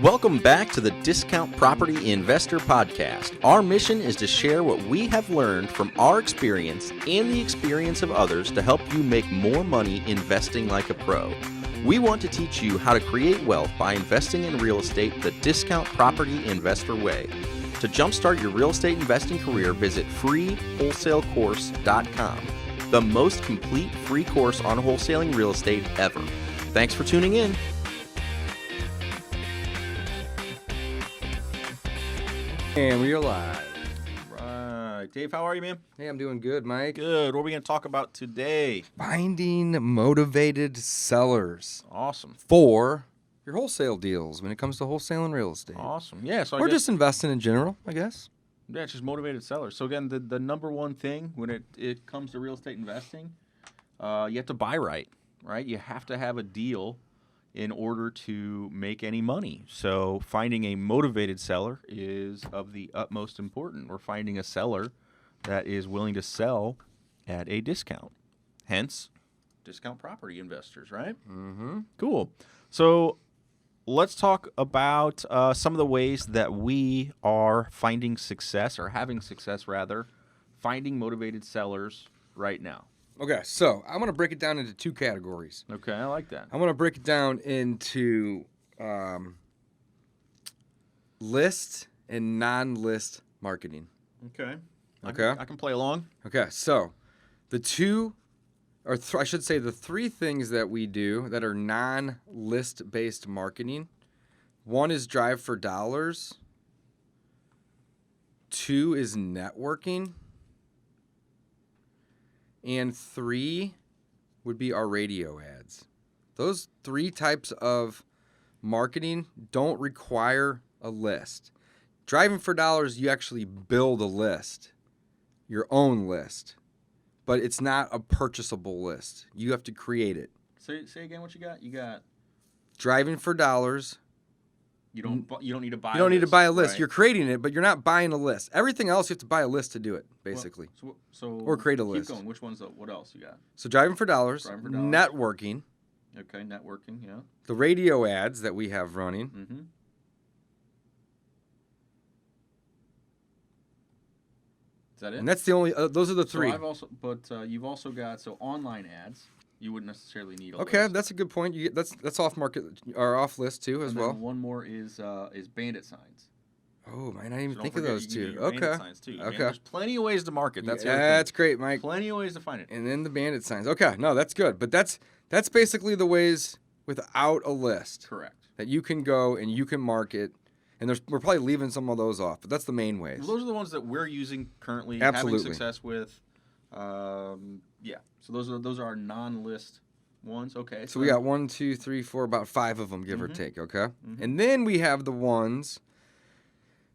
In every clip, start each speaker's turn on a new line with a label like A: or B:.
A: Welcome back to the Discount Property Investor Podcast. Our mission is to share what we have learned from our experience and the experience of others to help you make more money investing like a pro. We want to teach you how to create wealth by investing in real estate the Discount Property Investor way. To jumpstart your real estate investing career, visit freewholesalecourse.com, the most complete free course on wholesaling real estate ever. Thanks for tuning in.
B: And we are live.
A: Right. Dave, how are you, man?
B: Hey, I'm doing good, Mike.
A: Good. What are we going to talk about today?
B: Finding motivated sellers
A: Awesome.
B: for your wholesale deals when it comes to wholesaling real estate.
A: Awesome. Yeah. So
B: Or just investing in general, I guess.
A: Yeah, it's just motivated sellers. So again, the number one thing when it comes to real estate investing, you have to buy right? You have to have a deal in order to make any money. So finding a motivated seller is of the utmost importance. We're finding a seller that is willing to sell at a discount. Hence, discount property investors, right?
B: Mm-hmm.
A: Cool. So let's talk about some of the ways that we are finding success, or having success rather, finding motivated sellers right now.
B: Okay, so I'm going to break it down into two categories.
A: Okay, I like that.
B: I'm going to break it down into list and non-list marketing.
A: Okay.
B: Okay.
A: I can play along.
B: Okay, so the two, or I should say the three things that we do that are non-list-based marketing. One is drive for dollars. Two is networking. And three would be our radio ads. Those three types of marketing don't require a list. Driving for dollars, you actually build a list, your own list, but it's not a purchasable list. You have to create it.
A: Say again what you got. You got
B: Driving for dollars.
A: you don't need to buy.
B: You don't need to buy a list.
A: Right?
B: You're creating it, but you're not buying a list. Everything else you have to buy a list to do it, basically.
A: Well,
B: Or create a
A: keep
B: list.
A: Going. Which ones? What else you got?
B: So driving for dollars,
A: Driving for dollars.
B: networking,
A: Okay, networking. Yeah.
B: the radio ads that we have running.
A: Mm-hmm. Is that it?
B: And that's the only, those are the three.
A: So you've also got online ads. You wouldn't necessarily need a
B: Okay,
A: list.
B: that's a good point. That's off market or off list too as
A: And
B: well.
A: then one more is bandit signs.
B: Oh, man, I didn't even
A: So
B: think
A: don't
B: of those
A: forget, you
B: two.
A: can do your bandit
B: Okay.
A: signs too, man.
B: Okay.
A: There's plenty of ways to market. That's the other
B: That's
A: thing.
B: great, Mike.
A: Plenty of ways to find it.
B: And then the bandit signs. Okay, no, that's good. But that's basically the ways without a list
A: Correct.
B: that you can go and you can market. And we're probably leaving some of those off, but that's the main ways.
A: Well, those are the ones that we're using currently,
B: Absolutely.
A: having success with. Yeah. So those are our non-list ones. Okay.
B: So we got 1, 2, 3, 4, about 5 of them, give or take. Okay.
A: Mhm.
B: And then we have the ones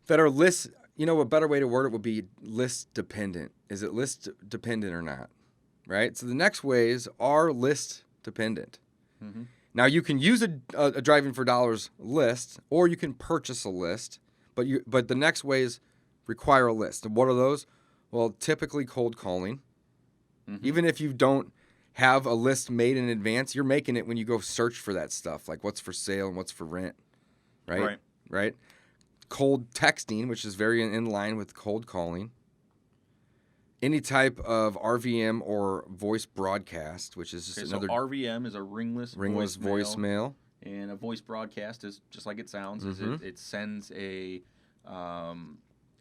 B: that are list. You know, a better way to word it would be list dependent. Is it list dependent or not? Right. So the next ways are list dependent.
A: Mhm.
B: Now you can use a driving for dollars list, or you can purchase a list, but the next ways require a list. And what are those? Well, typically cold calling.
A: Mhm.
B: Even if you don't have a list made in advance, you're making it when you go search for that stuff, like what's for sale and what's for rent, right? Right. Cold texting, which is very in line with cold calling. Any type of RVM or voice broadcast, which is just another
A: So RVM is a ringless
B: voicemail.
A: And a voice broadcast is just like it sounds.
B: Mhm.
A: It sends a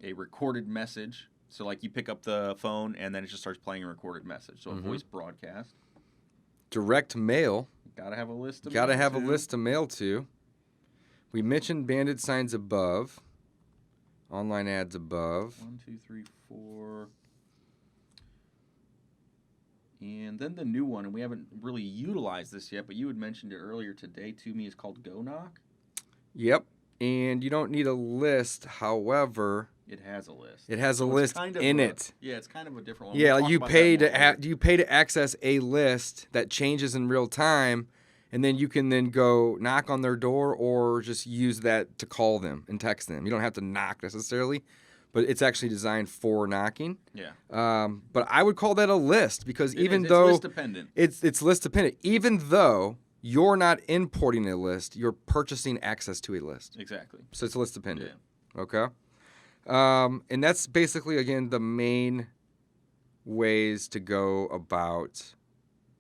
A: recorded message. So like you pick up the phone and then it just starts playing a recorded message. So a voice broadcast.
B: Direct mail.
A: Gotta have a list.
B: Gotta have a list to mail to. We mentioned bandit signs above. Online ads above.
A: 1, 2, 3, 4. And then the new one, and we haven't really utilized this yet, but you had mentioned it earlier today to me, is called Go Knock.
B: Yep. And you don't need a list, however,
A: It has a list.
B: it has a
A: So it's
B: list
A: kind of
B: in
A: a-
B: it.
A: Yeah, it's kind of a different one.
B: Yeah,
A: We'll talk
B: you
A: about
B: pay
A: that more later.
B: you pay to access a list that changes in real time, and then you can then go knock on their door or just use that to call them and text them. You don't have to knock necessarily, but it's actually designed for knocking.
A: Yeah.
B: But I would call that a list because
A: It
B: even
A: is.
B: though
A: It's list dependent.
B: it's list dependent, even though you're not importing a list, you're purchasing access to a list.
A: Exactly.
B: So it's list dependent.
A: Yeah.
B: Okay. And that's basically, again, the main ways to go about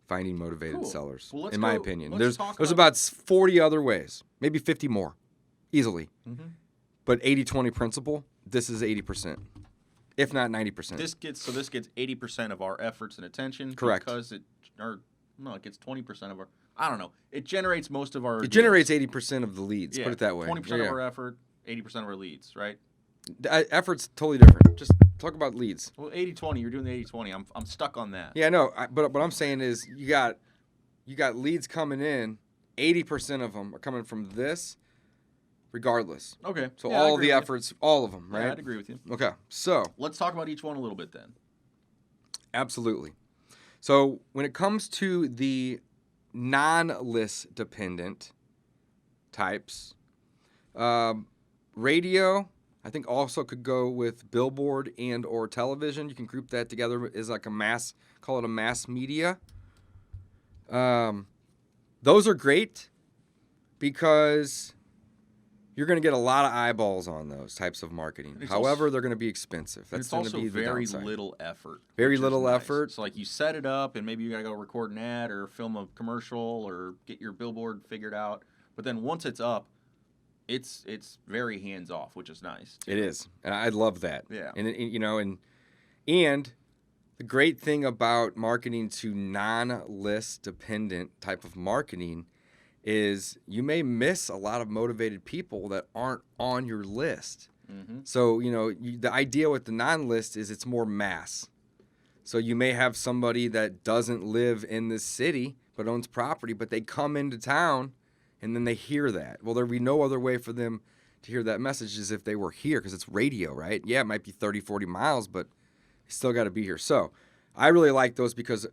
B: finding motivated
A: Cool.
B: sellers,
A: Well, let's
B: in my
A: go-
B: opinion.
A: let's
B: There's about 40 other ways, maybe 50 more, easily.
A: Mm-hmm.
B: But 80-20 principle, this is 80%, if not 90%.
A: This gets 80% of our efforts and attention.
B: Correct.
A: Because it gets 20% of our. I don't know. It generates most of our.
B: It
A: deals.
B: generates 80% of the leads.
A: Yeah,
B: Put it that way.
A: 20% of our effort, 80% of our leads, right?
B: Effort's totally different. Just talk about leads.
A: Well, 80-20. You're doing the 80-20. I'm stuck on that.
B: Yeah, no. But what I'm saying is, you got leads coming in. 80% of them are coming from this, regardless.
A: Okay.
B: So
A: Yeah, I
B: all
A: agree
B: the
A: with you.
B: efforts, all of them, right?
A: Yeah, I'd agree with you.
B: Okay. So
A: Let's talk about each one a little bit then.
B: absolutely. So when it comes to the non-list dependent types, radio, I think also could go with billboard and or television. You can group that together as like call it a mass media. Those are great because you're going to get a lot of eyeballs on those types of marketing.
A: It's
B: However,
A: also-
B: they're going to be expensive. That's
A: It's
B: going to
A: also
B: be the
A: very
B: downside.
A: little effort.
B: Very
A: which is
B: little
A: nice.
B: effort.
A: So like you set it up and maybe you got to go record an ad or film a commercial or get your billboard figured out. But then once it's up, it's very hands off, which is nice.
B: It is, and I love that.
A: Yeah.
B: And the great thing about marketing to non-list dependent type of marketing is you may miss a lot of motivated people that aren't on your list.
A: Mm-hmm.
B: So the idea with the non-list is it's more mass. So you may have somebody that doesn't live in this city but owns property, but they come into town and then they hear that. Well, there'd be no other way for them to hear that message as if they were here because it's radio, right? Yeah, it might be 30, 40 miles, but they still got to be here. So I really like those because,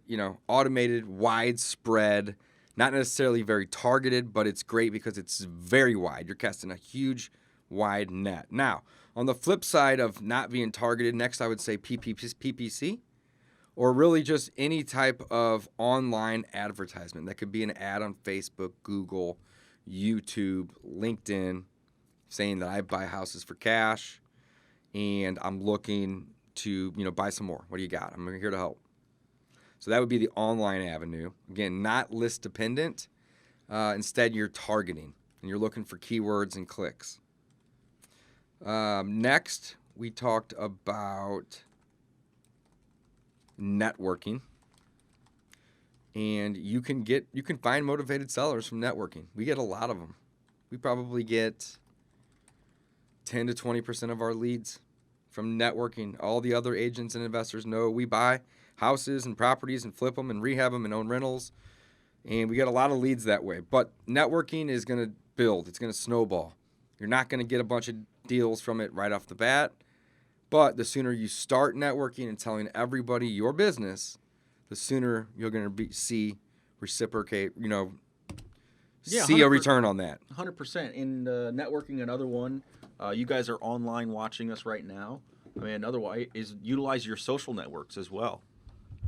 B: automated, widespread, not necessarily very targeted, but it's great because it's very wide. You're casting a huge, wide net. Now, on the flip side of not being targeted, next I would say PPC, or really just any type of online advertisement. That could be an ad on Facebook, Google, YouTube, LinkedIn, saying that I buy houses for cash and I'm looking to, buy some more. What do you got? I'm here to help. So that would be the online avenue. Again, not list dependent. Instead, you're targeting and you're looking for keywords and clicks. Next, we talked about networking. And you can find motivated sellers from networking. We get a lot of them. We probably get 10 to 20% of our leads from networking. All the other agents and investors know we buy houses and properties and flip them and rehab them and own rentals. And we get a lot of leads that way. But networking is going to build. It's going to snowball. You're not going to get a bunch of deals from it right off the bat. But the sooner you start networking and telling everybody your business, the sooner you're going to see reciprocate, see a return on that.
A: 100%. In networking, another one, you guys are online watching us right now. I mean, otherwise, is utilize your social networks as well.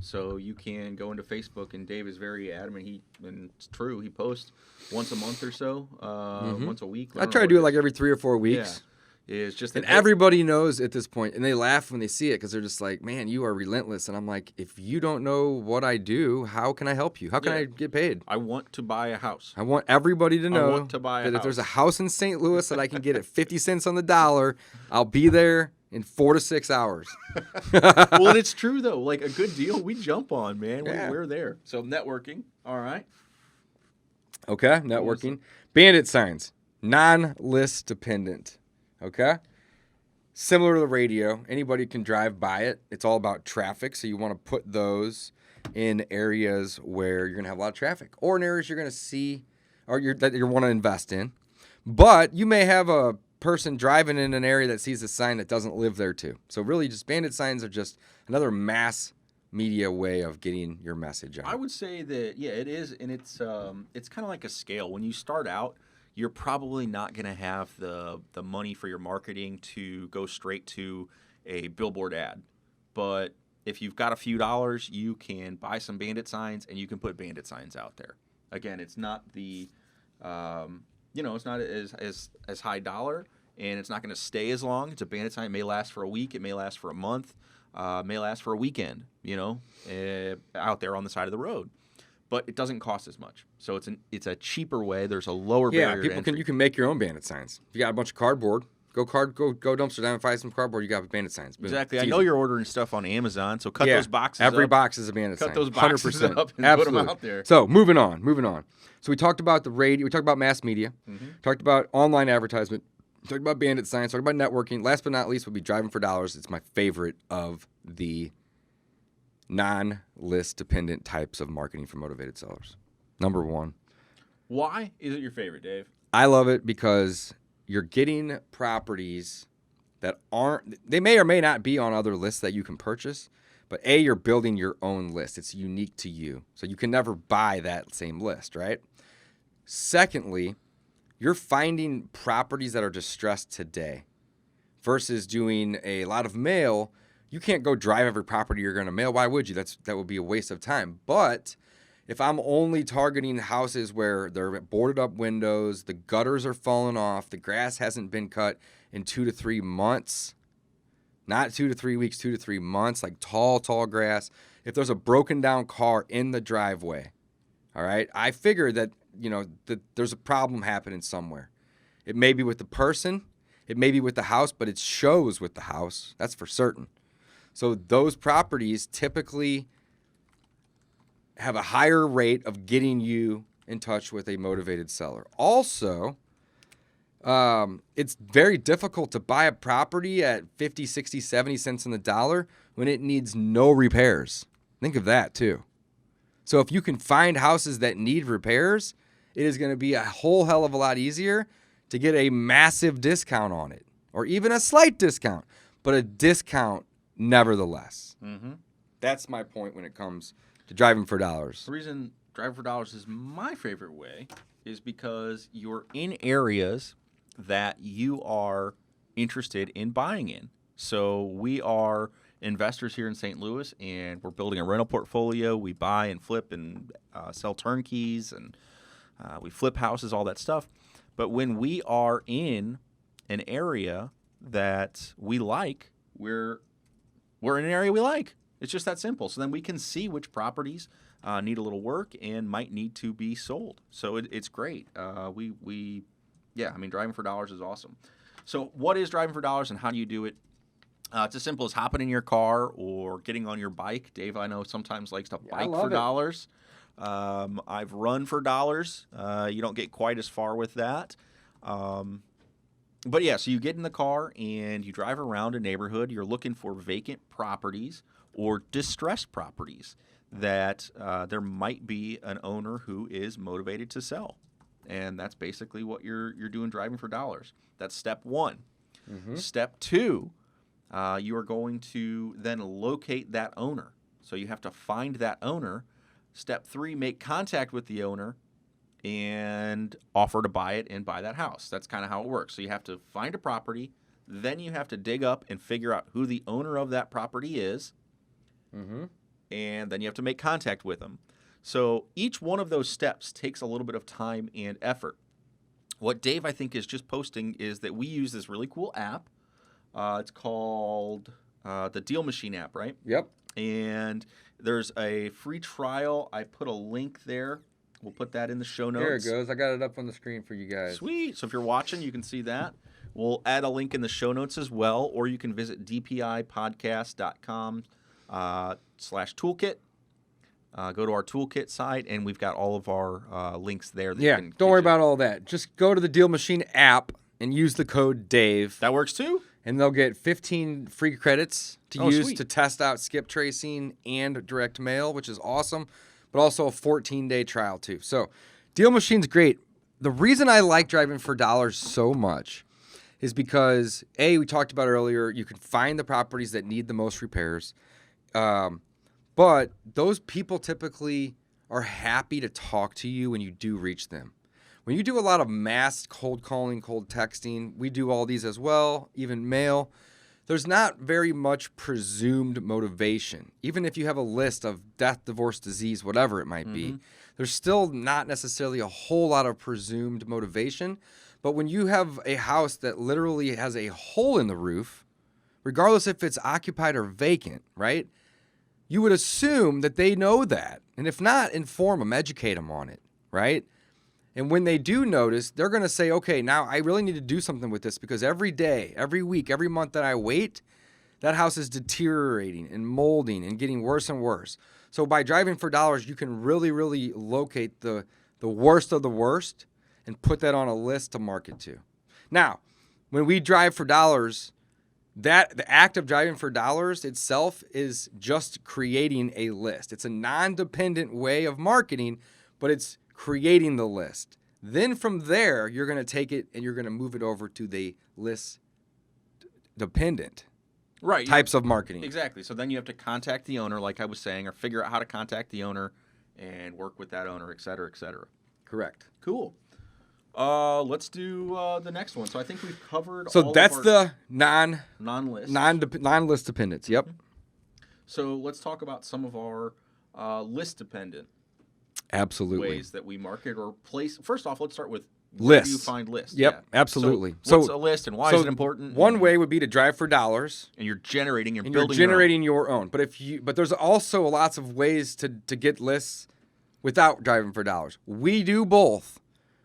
A: So you can go into Facebook, and Dave is very adamant. And it's true, he posts once a month or so, once a week.
B: I try to do it like every 3 or 4 weeks.
A: Yeah. It's just
B: and everybody knows at this point, and they laugh when they see it because they're just like, man, you are relentless. And I'm like, if you don't know what I do, how can I help you? How can I get paid?
A: I want to buy a house.
B: I want everybody to know
A: that
B: if there's a house in St. Louis that I can get at 50 cents on the dollar, I'll be there in 4 to 6 hours.
A: Well, and it's true, though. Like a good deal, we jump on, man.
B: Yeah.
A: We're there. So networking, all right.
B: Okay, networking. Bandit signs, non-list dependent. Okay? Similar to the radio, anybody can drive by it. It's all about traffic, so you want to put those in areas where you're going to have a lot of traffic or in areas you're going to see or that you want to invest in. But you may have a person driving in an area that sees a sign that doesn't live there too. So really just bandit signs are just another mass media way of getting your message out.
A: I would say that, yeah, it is, and it's kind of like a scale. When you start out, you're probably not going to have the money for your marketing to go straight to a billboard ad. But if you've got a few dollars, you can buy some bandit signs and you can put bandit signs out there. Again, it's not the, it's not as high dollar, and it's not going to stay as long. It's a bandit sign. It may last for a week. It may last for a month. May last for a weekend. Out there on the side of the road. But it doesn't cost as much, so it's a cheaper way. There's a lower barrier.
B: Yeah, you can make your own bandit signs. If you got a bunch of cardboard, go dumpster dive and find some cardboard. You got bandit signs. Boom.
A: Exactly. I know you're ordering stuff on Amazon, so cut those boxes.
B: Every
A: up.
B: box is a bandit sign.
A: Cut those boxes
B: 100%.
A: up and
B: Absolutely.
A: put them out there.
B: So moving on. So we talked about the radio. We talked about mass media.
A: Mm-hmm.
B: Talked about online advertisement. Talked about bandit signs. Talked about networking. Last but not least would be driving for dollars. It's my favorite of the non-list dependent types of marketing for motivated sellers. Number one.
A: Why is it your favorite, Dave?
B: I love it because you're getting properties that they may or may not be on other lists that you can purchase, but you're building your own list. It's unique to you. So you can never buy that same list, right? Secondly, you're finding properties that are distressed today versus doing a lot of mail. You can't go drive every property you're going to mail. Why would you? That would be a waste of time. But if I'm only targeting houses where they're boarded up windows, the gutters are falling off, the grass hasn't been cut in 2 to 3 months, not 2 to 3 weeks, 2 to 3 months, like tall grass, if there's a broken down car in the driveway, all right, I figure that, that there's a problem happening somewhere. It may be with the person, it may be with the house, but it shows with the house, that's for certain. So those properties typically have a higher rate of getting you in touch with a motivated seller. Also, it's very difficult to buy a property at 50, 60, 70 cents on the dollar when it needs no repairs. Think of that too. So if you can find houses that need repairs, it is going to be a whole hell of a lot easier to get a massive discount on it, or even a slight discount, but a discount nevertheless.
A: Mm-hmm.
B: That's my point when it comes to driving for dollars.
A: The reason driving for dollars is my favorite way is because you're in areas that you are interested in buying in. So we are investors here in St. Louis, and we're building a rental portfolio. We buy and flip and sell turnkeys, and we flip houses, all that stuff. But when we are in an area that we like, we're in an area we like. It's just that simple. So then we can see which properties need a little work and might need to be sold. So it's great. Driving for dollars is awesome. So what is driving for dollars and how do you do it? It's as simple as hopping in your car or getting on your bike. Dave, I know, sometimes likes to bike for dollars. I've run for dollars. You don't get quite as far with that. But yeah, so you get in the car and you drive around a neighborhood. You're looking for vacant properties or distressed properties that there might be an owner who is motivated to sell. And that's basically what you're doing driving for dollars. That's step one. Mm-hmm. Step two, you are going to then locate that owner. So you have to find that owner. Step three, make contact with the owner and offer to buy it and buy that house. That's kind of how it works. So you have to find a property, then you have to dig up and figure out who the owner of that property is, mm-hmm. and then you have to make contact with them. So each one of those steps takes a little bit of time and effort. What Dave, I think, is just posting is that we use this really cool app. It's called the Deal Machine app, right?
B: Yep.
A: And there's a free trial. I put a link there. We'll put that in the show notes.
B: There it goes. I got it up on the screen for you guys.
A: Sweet. So if you're watching, you can see that. We'll add a link in the show notes as well, or you can visit dpipodcast.com/toolkit. Go to our toolkit site, and we've got all of our links there.
B: That don't worry about all that. Just go to the Deal Machine app and use the code DAVE.
A: That works too?
B: And they'll get 15 free credits to use
A: sweet.
B: To test out skip tracing and direct mail, which is awesome, but also a 14-day trial too. So Deal Machine's great. The reason I like driving for dollars so much is because, we talked about earlier, you can find the properties that need the most repairs. But those people typically are happy to talk to you when you do reach them. When you do a lot of mass cold calling, cold texting, we do all these as well, even mail. there's not very much presumed motivation. Even if you have a list of death, divorce, disease, whatever it might be, there's still not necessarily a whole lot of presumed motivation. But when you have a house that literally has a hole in the roof, regardless if it's occupied or vacant, right? You would assume that they know that. And if not, inform them, educate them on it, right? And when they do notice, they're going to say, okay, now I really need to do something with this because every day, every week, every month that I wait, that house is deteriorating and molding and getting worse and worse. So by driving for dollars, you can really, really locate the worst of the worst and put that on a list to market to. Now, when we drive for dollars, that the act of driving for dollars itself is just creating a list. It's a non-dependent way of marketing, but it's creating the list. Then from there, you're going to take it and you're going to move it over to the list dependent types of marketing.
A: Exactly. So then you have to contact the owner, like I was saying, or figure out how to contact the owner and work with that owner, et cetera, et cetera.
B: Correct.
A: Cool. Let's do the next one. So I think we've covered
B: So
A: all
B: that's
A: of our
B: the
A: non-list.
B: non-list dependence. Yep.
A: So let's talk about some of our list-dependent
B: Absolutely.
A: ways that we market or place. First off, let's start with
B: lists.
A: where do you find lists?
B: Yep,
A: Yeah.
B: absolutely.
A: So what's a list and why is it important?
B: One way would be to drive for dollars.
A: And you're generating, you're
B: And
A: building
B: you're generating your own. But there's also lots of ways to get lists without driving for dollars. We do both.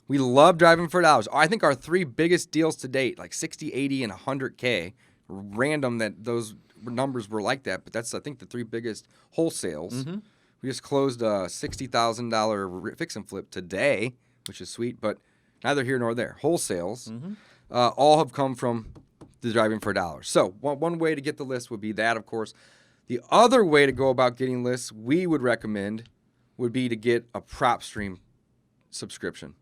B: We love driving for dollars. I think our 3 biggest deals to date, like 60, 80, and 100K, random that those numbers were like that, but that's, I think, the 3 biggest wholesales.
A: Mm-hmm.
B: We just closed a $60,000 fix and flip today, which is sweet, but neither here nor there. Wholesales all have come from the driving for dollars. So one way to get the list would be that, of course. The other way to go about getting lists we would recommend would be to get a PropStream subscription.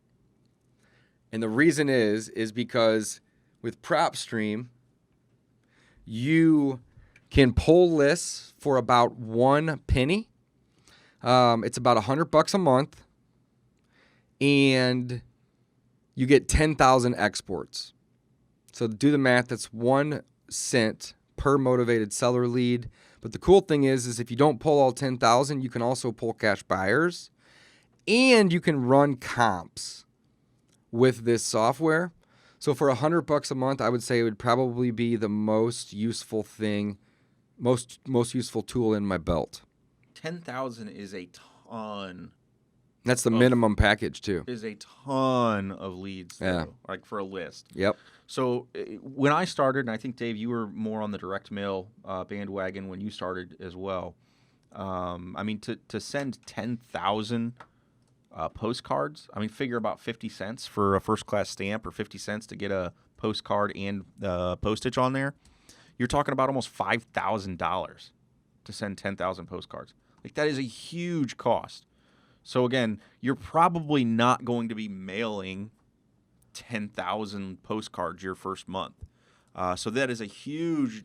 B: And the reason is because with PropStream, you can pull lists for about 1 penny. It's about $100 a month, and you get 10,000 exports. So do the math. That's 1 cent per motivated seller lead. But the cool thing is if you don't pull all 10,000, you can also pull cash buyers, and you can run comps with this software. So for $100 a month, I would say it would probably be the most useful thing, most useful tool in my belt.
A: 10,000 is a ton.
B: That's the minimum package too.
A: Is a ton of leads, though,
B: Yeah.
A: like for a list.
B: Yep.
A: So when I started, and I think, Dave, you were more on the direct mail bandwagon when you started as well. I mean, to send 10,000 postcards, I mean, figure about 50 cents for a first-class stamp or 50 cents to get a postcard and postage on there. You're talking about almost $5,000 to send 10,000 postcards. Like, that is a huge cost. So, again, you're probably not going to be mailing 10,000 postcards your first month. So that is a huge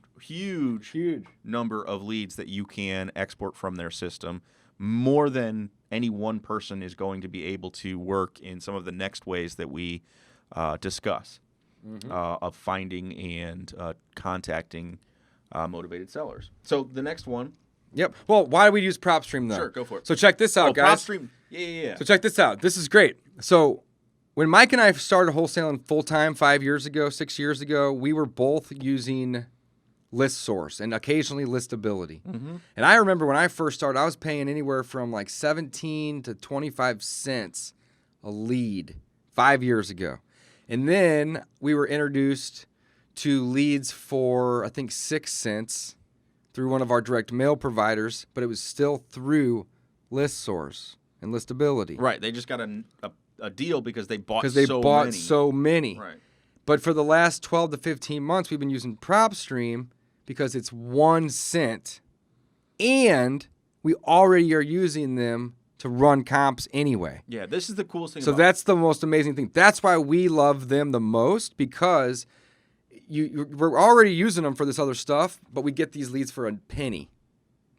A: number of leads that you can export from their system, more than any one person is going to be able to work in some of the next ways that we discuss of finding and contacting motivated sellers. So the next one.
B: Yep. Well, why do we use PropStream, though?
A: Sure, go for it.
B: So check this out, guys.
A: PropStream. Yeah.
B: So check this out. This is great. So when Mike and I started wholesaling full-time 6 years ago, we were both using ListSource and occasionally Listability. And I remember when I first started, I was paying anywhere from like 17 to 25 cents a lead 5 years ago. And then we were introduced to leads for, I think, 6 cents through one of our direct mail providers, but it was still through ListSource and Listability.
A: Right. They just got a deal because they bought
B: so many.
A: Right.
B: But for the last 12 to 15 months, we've been using PropStream because it's 1 cent, and we already are using them to run comps anyway.
A: Yeah, this is the coolest thing.
B: So that's the most amazing thing. That's why we love them the most, because we're already using them for this other stuff, but we get these leads for a penny.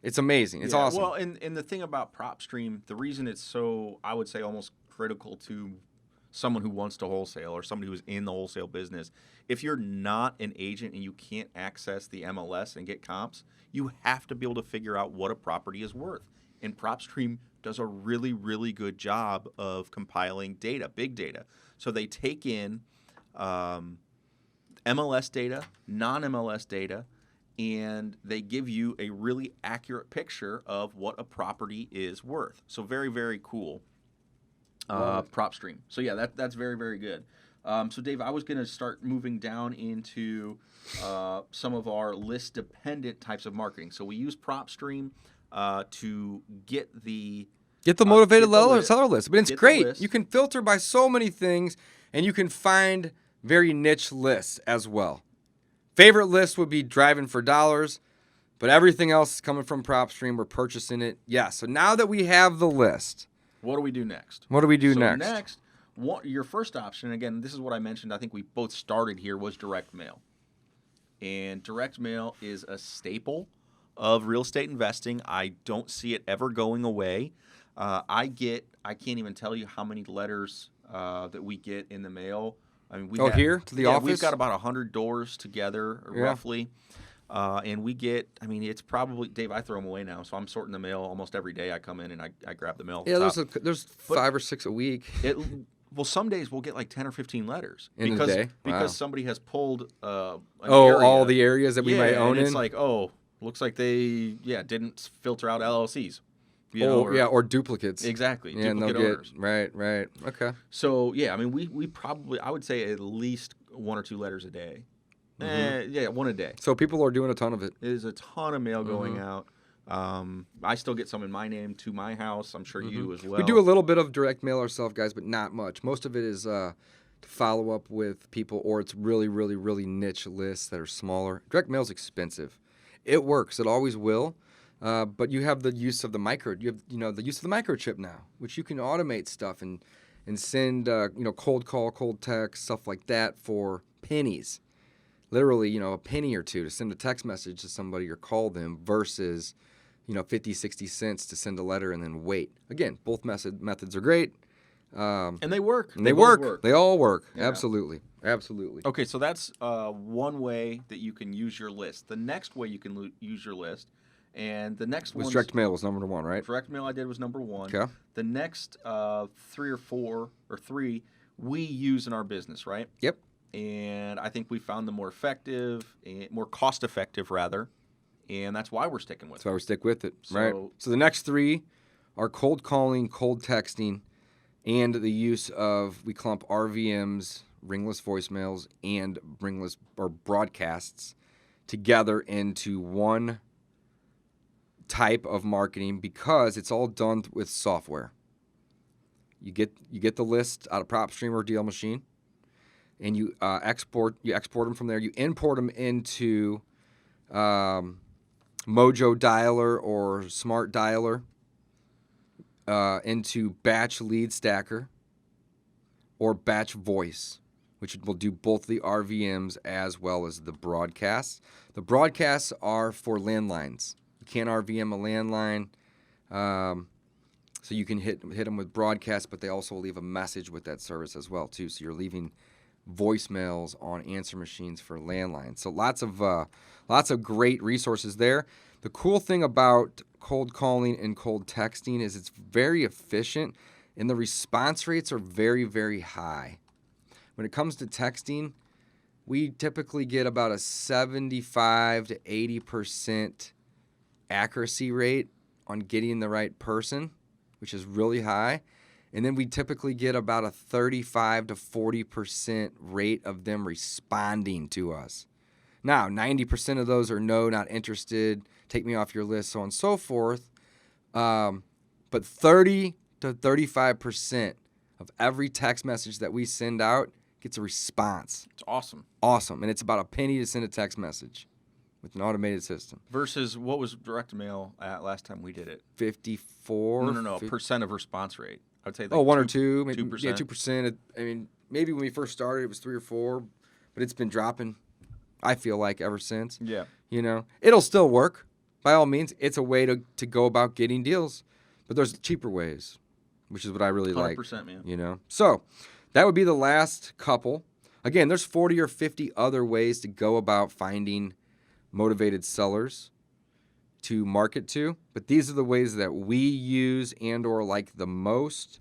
B: It's amazing. It's awesome.
A: Well, and the thing about PropStream, the reason it's so, I would say, almost critical to someone who wants to wholesale or somebody who's in the wholesale business, if you're not an agent and you can't access the MLS and get comps, you have to be able to figure out what a property is worth. And PropStream does a really, really good job of compiling data, big data. So they take in MLS data, non-MLS data, and they give you a really accurate picture of what a property is worth. So very, very cool. PropStream. So yeah, that's very, very good. So Dave, I was going to start moving down into some of our list-dependent types of marketing. So we use PropStream to get the
B: motivated
A: get the
B: seller list. But it's great. You can filter by so many things, and you can find very niche lists as well. Favorite list would be driving for dollars, but everything else is coming from PropStream. We're purchasing it. Yeah, so now that we have the list,
A: what do we do next?
B: Next,
A: your first option, again, this is what I mentioned, I think we both started here, was direct mail. And direct mail is a staple of real estate investing. I don't see it ever going away. I can't even tell you how many letters that we get in the mail. I mean,
B: here to the office?
A: We've got about 100 doors together, roughly. And we get, I mean, it's probably, Dave, I throw them away now, so I'm sorting the mail almost every day. I come in and I grab the mail.
B: Yeah, there's 5 or 6 a week.
A: Well, some days we'll get like 10 or 15 letters.
B: In a day? Wow.
A: Because somebody has pulled an
B: area.
A: All
B: the areas that we might own
A: and it's like, looks like they, didn't filter out LLCs.
B: Or duplicates.
A: Exactly.
B: Yeah,
A: duplicate owners.
B: Right. Okay.
A: So, I mean, we probably, I would say at least 1 or 2 letters a day.
B: Mm-hmm.
A: 1 a day.
B: So people are doing a ton of it.
A: There's a ton of mail going out. I still get some in my name to my house. I'm sure you as well.
B: We do a little bit of direct mail ourselves, guys, but not much. Most of it is to follow up with people, or it's really, really, really niche lists that are smaller. Direct mail is expensive. It works. It always will. But you have the use of the the use of the microchip now, which you can automate stuff and send cold call, cold text, stuff like that for pennies. Literally, a penny or two to send a text message to somebody or call them versus 50, 60 cents to send a letter and then wait. Again, both methods are great.
A: And they work.
B: They work. They all work.
A: Yeah.
B: Absolutely.
A: Okay, so that's one way that you can use your list. The next way you can use your list, and the next one
B: direct mail was number 1, right?
A: Direct mail I did was number 1.
B: Okay.
A: The next 3 or 4 or 3 we use in our business, right?
B: Yep.
A: And I think we found them more effective, more cost-effective, rather, and that's why we're sticking with it.
B: That's why we stick with it, right? So the next 3 are cold calling, cold texting, and the use of, we clump RVMs, ringless voicemails, and ringless or broadcasts together into one type of marketing because it's all done with software. You get the list out of PropStream or Deal Machine, and you export them from there. You import them into Mojo Dialer or Smart Dialer, into Batch Lead Stacker or Batch Voice, which will do both the RVMs as well as the broadcasts. The broadcasts are for landlines. You can't RVM a landline. So you can hit them with broadcasts, but they also leave a message with that service as well too. So you're leaving voicemails on answer machines for landlines. So lots of great resources there. The cool thing about cold calling and cold texting is it's very efficient, and the response rates are very, very high. When it comes to texting, we typically get about a 75 to 80% accuracy rate on getting the right person, which is really high. And then we typically get about a 35 to 40% rate of them responding to us. Now, 90% of those are no, not interested, take me off your list, so on and so forth. But 30 to 35% of every text message that we send out gets a response.
A: It's awesome.
B: Awesome. And it's about a penny to send a text message with an automated system.
A: Versus what was direct mail at last time we did it?
B: 54?
A: No. Percent of response rate. I'd say
B: 1 or 2. Maybe,
A: 2%.
B: Yeah, 2%. I mean, maybe when we first started it was 3 or 4, but it's been dropping, I feel like, ever since.
A: Yeah.
B: It'll still work. By all means, it's a way to go about getting deals. But there's cheaper ways, which is what I really like.
A: 100%, man.
B: So that would be the last couple. Again, there's 40 or 50 other ways to go about finding motivated sellers to market to, but these are the ways that we use and or like the most.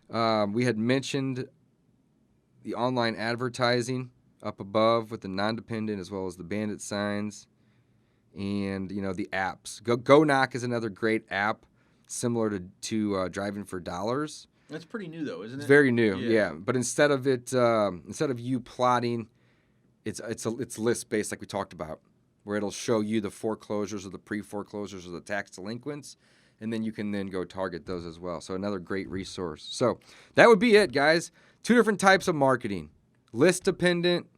B: We had mentioned the online advertising up above with the non-dependent as well as the bandit signs, and the apps. Go Knock is another great app similar to Driving for Dollars.
A: That's pretty new though, isn't it?
B: It's very new, yeah. But instead of you plotting, it's list based like we talked about, where it'll show you the foreclosures or the pre-foreclosures or the tax delinquents, and then you can then go target those as well. So another great resource. So that would be it, guys. 2 different types of marketing: list dependent,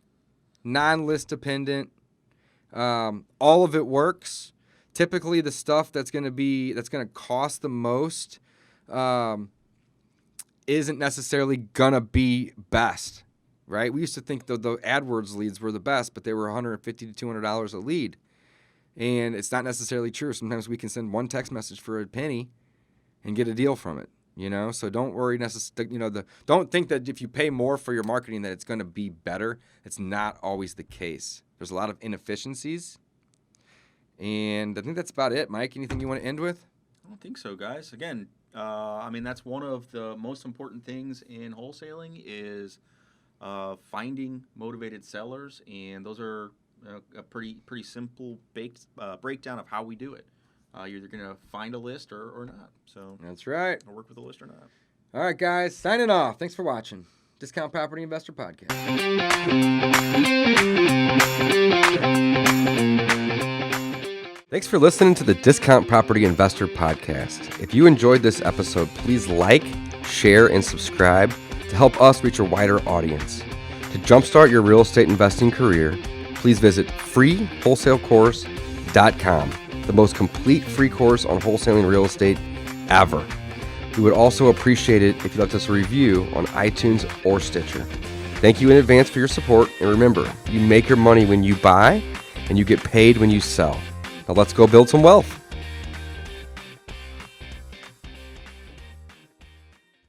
B: non-list dependent. All of it works. Typically, the stuff that's going to cost the most isn't necessarily going to be best, right? We used to think the AdWords leads were the best, but they were $150 to $200 a lead. And it's not necessarily true. Sometimes we can send one text message for a penny and get a deal from it, So don't worry don't think that if you pay more for your marketing that it's going to be better. It's not always the case. There's a lot of inefficiencies. And I think that's about it. Mike, anything you want to end with?
A: I don't think so, guys. Again, that's one of the most important things in wholesaling is finding motivated sellers, and those are a pretty simple breakdown of how we do it. You're either going to find a list or not. So
B: that's right.
A: Or work with a list or not.
B: All right, guys. Signing off. Thanks for watching. Discount Property Investor Podcast. Thanks for listening to the Discount Property Investor Podcast. If you enjoyed this episode, please like, share, and subscribe to help us reach a wider audience. To jumpstart your real estate investing career, please visit freewholesalecourse.com, the most complete free course on wholesaling real estate ever. We would also appreciate it if you left us a review on iTunes or Stitcher. Thank you in advance for your support, and remember, you make your money when you buy, and you get paid when you sell. Now let's go build some wealth.